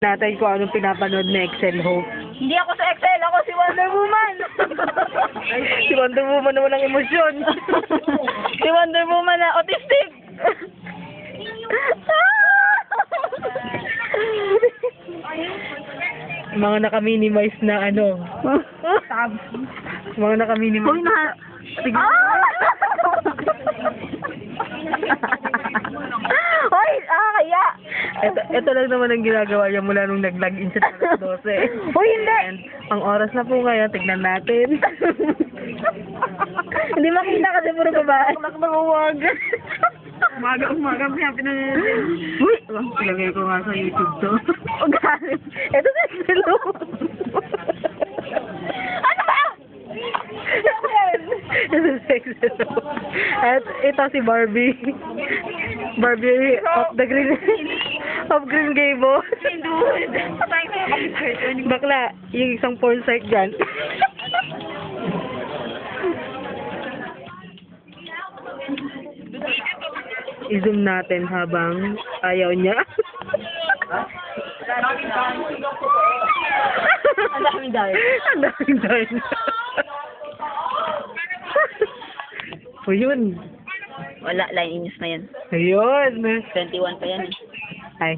Natin kung anong pinapanood na Excel Hope. Hindi ako sa Excel, ako si Wonder Woman. Si Wonder Woman na walang emosyon. Si Wonder Woman na autistic. Mga naka-minimize na ano. Tabs. Mga naka-minimize. Hoy na. Sige. Hoy, kaya. Ito lang naman ang ginagawa niya mula nung nag-login sa 12. Hoy, hindi. And ang oras na po ngayon, tignan natin. Hindi makita kasi puro babae. Nakakawag. Umaga, kaya pinanood. Uy! Ilagay ko nga sa YouTube to. O galing. Ito sa Excel. Ano ba? Ito sa Excel. At ito si Barbie. Barbie of the Green Gables. Bakla, yung isang porn site dyan. I-zoom natin habang ayaw niya. Ang daming dahil. Ang daming dahil. O yun. Wala, line news na yan. Ayun. 21 pa yan eh. Ay.